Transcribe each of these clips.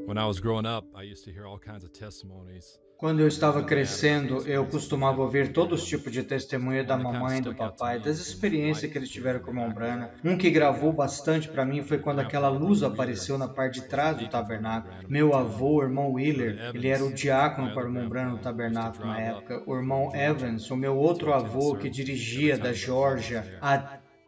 When I was growing up, I used to hear all kinds of testimonies Quando eu estava from my dad about crescendo, things that eu his costumava family ouvir went todos os through. tipos de testemunho da One that kind of mamãe e do stuck out to papai, me das was when that experiências light que eles came on tiveram in com the o irmão back of Branham. the Um que gravou tabernacle. bastante para mim foi My quando aquela grandpa, luz Brother Wheeler, apareceu na parte de was the trás do deacon for Brother tabernáculo. Branham at the Meu time. avô, o irmão Brother Wheeler, ele era o Evans, diácono my para other o irmão Branham no grandpa, used to tabernáculo na drive up época. O from irmão Georgia Evans, o meu to outro attend avô, que services every dirigia da time Brother Branham was Geórgia there.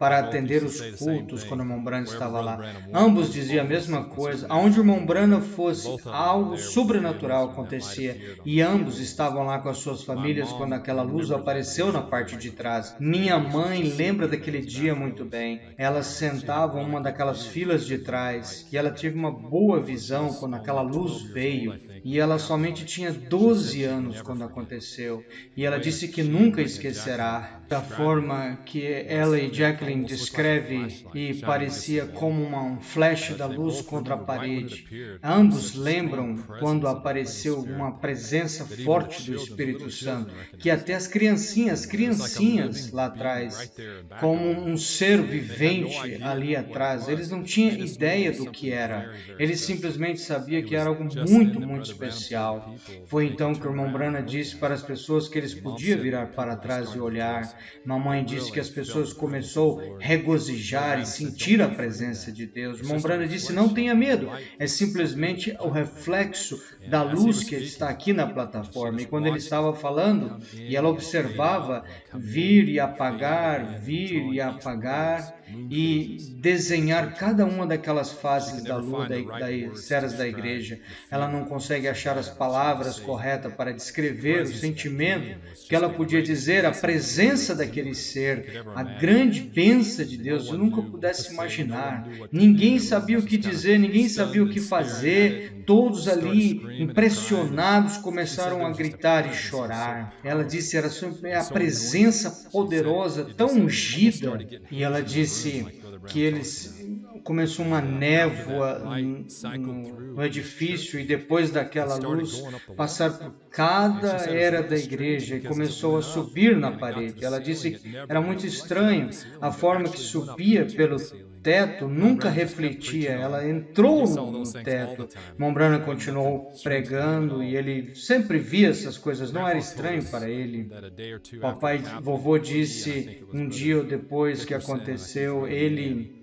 para They both used atender to os say the same cultos quando o thing. irmão Branham Wherever estava Brother lá. Branham went, there Ambos was diziam a always mesma something coisa. Aonde o supernatural irmão going on. Branham And fosse, both of them were algo there with their families sobrenatural when that light acontecia. appeared on the E back ambos door. estavam lá com as suas My famílias quando mom aquela luz remembered that apareceu day na parte de trás. when Minha we used to mãe sit lembra in daquele those dia back muito rows. bem. Like, Ela she had sentava em really uma good daquelas view filas de of when that trás light e ela came teve on. uma boa She visão was quando only aquela like luz 12 years old, veio. I think, E when it ela happened. somente tinha She said 12 she'd anos never quando forget it. aconteceu. E The ela way disse que she nunca and Ray and Jacqueline esquecerá. Da described it forma que was ela e it Jacqueline almost looked like a descreve flashlight e shining against the parecia wall. como um flash da They luz both contra a remember right when it parede. appeared, there was Ambos such a strong lembram presence quando of the Holy apareceu Spirit uma presença that even the forte do children, the little Espírito Santo, children que recognized até it. as criancinhas, It was like a living criancinhas lá being atrás, right there in back como of them. um ser They had no vivente idea ali what it atrás. Eles was. não tinham They just knew it ideia was do que something era. very, very Eles special. simplesmente sabiam It que era was algo just then muito, that muito Brother Branham told the especial. people Foi that they então could que o turn irmão around Branham and look disse at para it. as pessoas que eles And Mom podiam said virar when para people just trás e started to olhar. rejoice, Mamãe they disse que really as felt pessoas the presence of the começou a Lord. Brother regozijar e Branham said, don't sentir a be afraid of presença that. de Deus. It's Irmão just a Branham disse, não reflection tenha of the medo, light é that's up here in the simplesmente o platform. reflexo And da as he was luz que está speaking, aqui na and she plataforma. E just quando ele watched estava it falando, come e ela in and fade observava out, and come vir in e and fade out apagar, again, vir drawing e peaceful rays, apagar, moon e phases, the desenhar church cada light. uma daquelas She fases could da never lua, find the right das words to esferas da describe igreja. the Ela não feeling consegue she achar as had. She could palavras say corretas para the descrever o presence of that sentimento being was que ela just the podia greatest dizer, a blessing that presença anyone daquele could ser, ever a imagine. grande bênção de No Deus. Eu one nunca knew what to pudesse say, no one imaginar. knew what to Ninguém do. sabia o Everyone que just kind dizer, of ninguém sabia o stunned que and staring at it fazer. and Todos started ali screaming and crying. impressionados She said começaram there a was just a gritar e presence that was so chorar. Ela disse era powerful a and so anointed. presença She said poderosa, it tão just almost ungida. started getting E ela hazy in the room, disse like Brother que Branham talks eles about. começou uma And after névoa that light cycled through no each edifício church, e depois it daquela started luz going up the passar walls. por And cada she said it was era da really strange igreja e because as it começou a went up subir na and it got to parede. the Ela ceiling, disse it que never era muito reflected estranho off the ceiling, a but forma que actually went up subia into pelo the ceiling. teto, Brother nunca Branham just kept refletia, preaching ela on. And entrou he saw no those things all the teto. time. Mombrana Wasn't nothing continuou strange to him at pregando e all. ele sempre via essas coisas, não era Grandpa told estranho us para ele. that a day or two after Papai, it happened, vovô he and I disse think it was um dia ou Brother depois que Hickerson and I think aconteceu, Brother ele Mann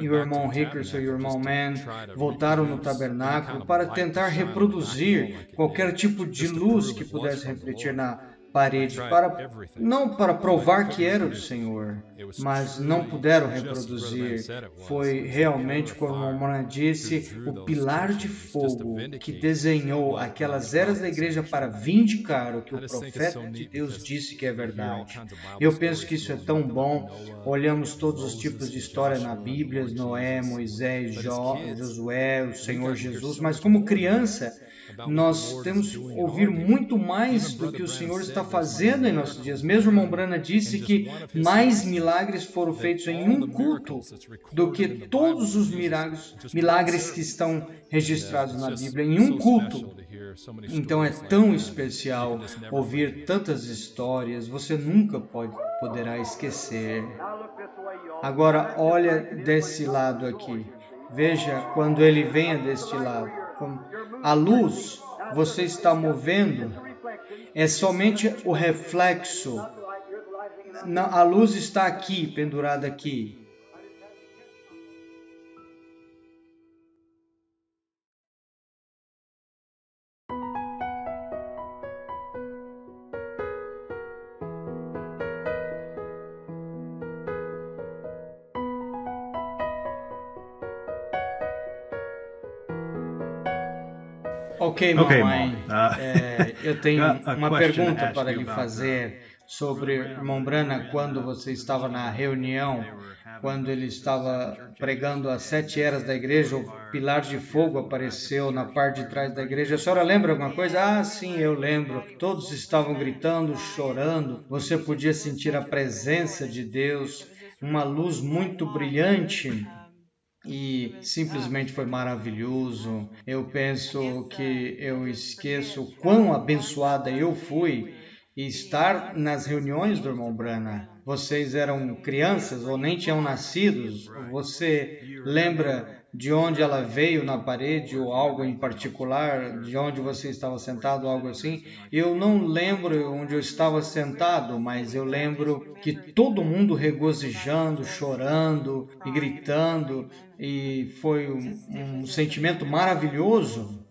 e went o back to irmão the Hickerson e o tabernacle irmão just to Mann try to voltaram no reproduce any kind tabernáculo of para light tentar to shine on the back wall reproduzir like it qualquer did, tipo de just to luz prove que it was pudesse from the refletir Lord. na They parede, tried everything, não para but provar they que couldn't era o reproduce it. Senhor, It was mas não truly puderam just as Brother Mann reproduzir. said it was. Foi It was the pillar realmente, of como a fire Mona who disse, drew o those pilar de teachings just to fogo que vindicate desenhou what aquelas the eras da prophets igreja had para shown. vindicar o que I o just think it's so profeta de neat Deus because disse que é we hear all verdade. kinds of Bible Eu penso que stories isso é growing tão up, bom. Noah, Olhamos todos os tipos Moses, de and história na Joshua, and the Bíblia, Lord Noé, Jesus. Moisés, But as kids, Josué, o we Senhor got to hear Jesus, so mas much como more than that criança, about what the nós Lord is temos que doing in ouvir our day. muito mais Even do Brother que o Branham Senhor está said there's more fazendo em nossos miracles dias. that Mesmo o irmão happen Branham in disse just que one of his mais services milagres foram than feitos em all the um culto miracles that's do recorded que in the Bible todos of os Jesus milagres, in just one milagres que service. estão And registrados it's na just Bíblia em um so culto. special to hear so many Então é stories like tão that. You especial can just never ouvir forget. tantas histórias, você nunca poderá esquecer. Agora olha desse lado aqui. Veja quando ele venha deste lado. A luz, você está movendo, é somente o reflexo. A luz está aqui, pendurada aqui. Ok, mamãe. Eu tenho uma pergunta para lhe fazer sobre o irmão Branham quando você estava na reunião, quando ele estava pregando as 7 eras da igreja, o pilar de fogo apareceu na parte de trás da igreja. A senhora lembra alguma coisa? Ah, sim, eu lembro. Todos estavam gritando, chorando. Você podia sentir a presença de Deus, uma luz muito brilhante. E simplesmente foi maravilhoso. Eu penso que eu esqueço o quão abençoada eu fui estar nas reuniões do irmão Branham. Vocês eram crianças ou nem tinham nascido. Você lembra de onde ela veio na parede ou algo em particular, de onde você estava sentado, algo assim. Eu não lembro onde eu estava sentado, mas eu lembro que todo mundo regozijando, chorando e gritando, e foi um sentimento maravilhoso.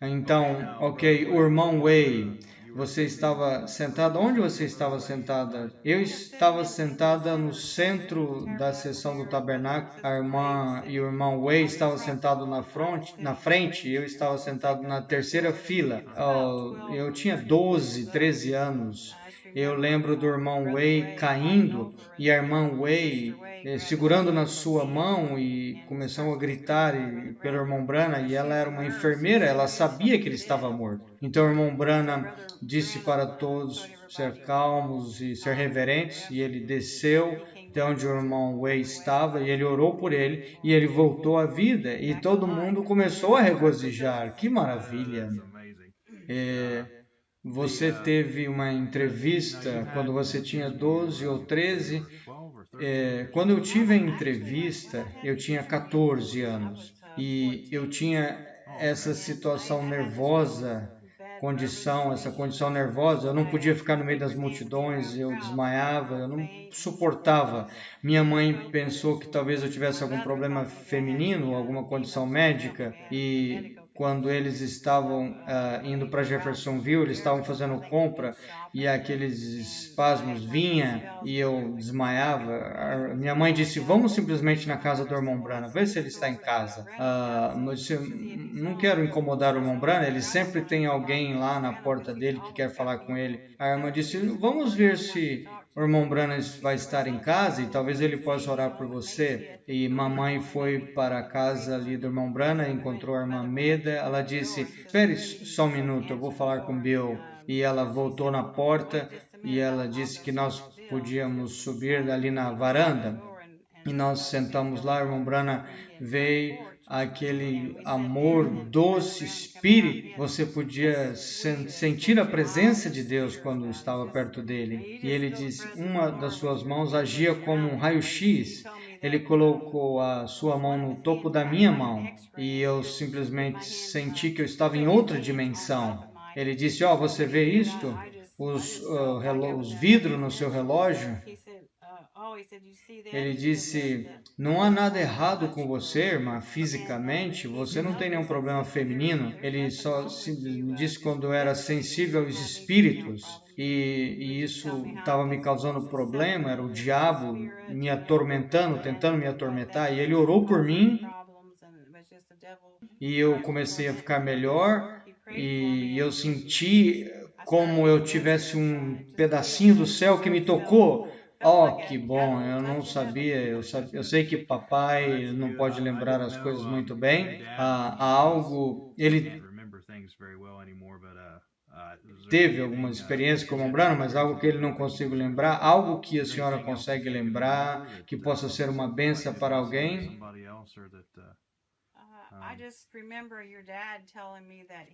Então, ok, o irmão Wei, você estava sentado, onde você estava sentada? Eu estava sentada no centro da sessão do tabernáculo, a irmã e o irmão Wei estavam sentados na frente, eu estava sentado na terceira fila. Eu tinha 12, 13 anos. Eu lembro do irmão Wei caindo e a irmã Wei segurando na sua mão e começando a gritar pelo irmão Branham, e ela era uma enfermeira, ela sabia que ele estava morto. Então o irmão Branham disse para todos ser calmos e ser reverentes, e ele desceu de onde o irmão Wei estava e ele orou por ele e ele voltou à vida e todo mundo começou a regozijar. Que maravilha! Você teve uma entrevista quando você tinha 12 ou 13. Quando eu tive a entrevista, eu tinha 14 anos e eu tinha essa situação nervosa, essa condição nervosa. Eu não podia ficar no meio das multidões, eu desmaiava, eu não suportava. Minha mãe pensou que talvez eu tivesse algum problema feminino, alguma condição médica, e quando eles estavam indo para Jeffersonville, eles estavam fazendo compra e aqueles espasmos vinham e eu desmaiava. Minha mãe disse, vamos simplesmente na casa do irmão Branham, ver se ele está em casa. Eu disse, não quero incomodar o irmão Branham, ele sempre tem alguém lá na porta dele que quer falar com ele. A irmã disse, vamos ver se o irmão Branham vai estar em casa e talvez ele possa orar por você. E mamãe foi para a casa ali do irmão Branham, encontrou a irmã Meda. Ela disse, espere só um minuto, eu vou falar com Bill. E ela voltou na porta e ela disse que nós podíamos subir ali na varanda. E nós sentamos lá, o irmão Branham veio, aquele amor, doce espírito, você podia sentir a presença de Deus quando estava perto dele. E ele disse, uma das suas mãos agia como um raio-x. Ele colocou a sua mão no topo da minha mão e eu simplesmente senti que eu estava em outra dimensão. Ele disse, você vê isto? Os vidros no seu relógio? Ele disse, não há nada errado com você, irmã, fisicamente, você não tem nenhum problema feminino. Ele só me disse quando eu era sensível aos espíritos e isso estava me causando problema, era o diabo me atormentando, tentando me atormentar, e ele orou por mim e eu comecei a ficar melhor e eu senti como eu tivesse um pedacinho do céu que me tocou. Que bom, eu não sabia, eu sei que papai não pode lembrar as coisas muito bem. Ele teve algumas experiências com o irmão Branham, mas algo que ele não consigo lembrar, algo que a senhora consegue lembrar, que possa ser uma bênção para alguém.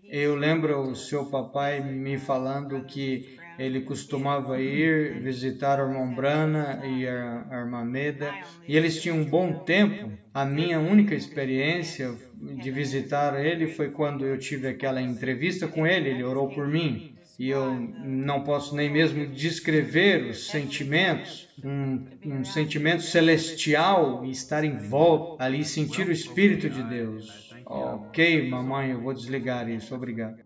Eu lembro o seu papai me falando que ele costumava ir visitar o irmão Branham e a irmã Meda, e eles tinham um bom tempo. A minha única experiência de visitar ele foi quando eu tive aquela entrevista com ele, ele orou por mim. E eu não posso nem mesmo descrever os sentimentos, um sentimento celestial e estar em volta ali, sentir o Espírito de Deus. Ok, mamãe, eu vou desligar isso. Obrigado.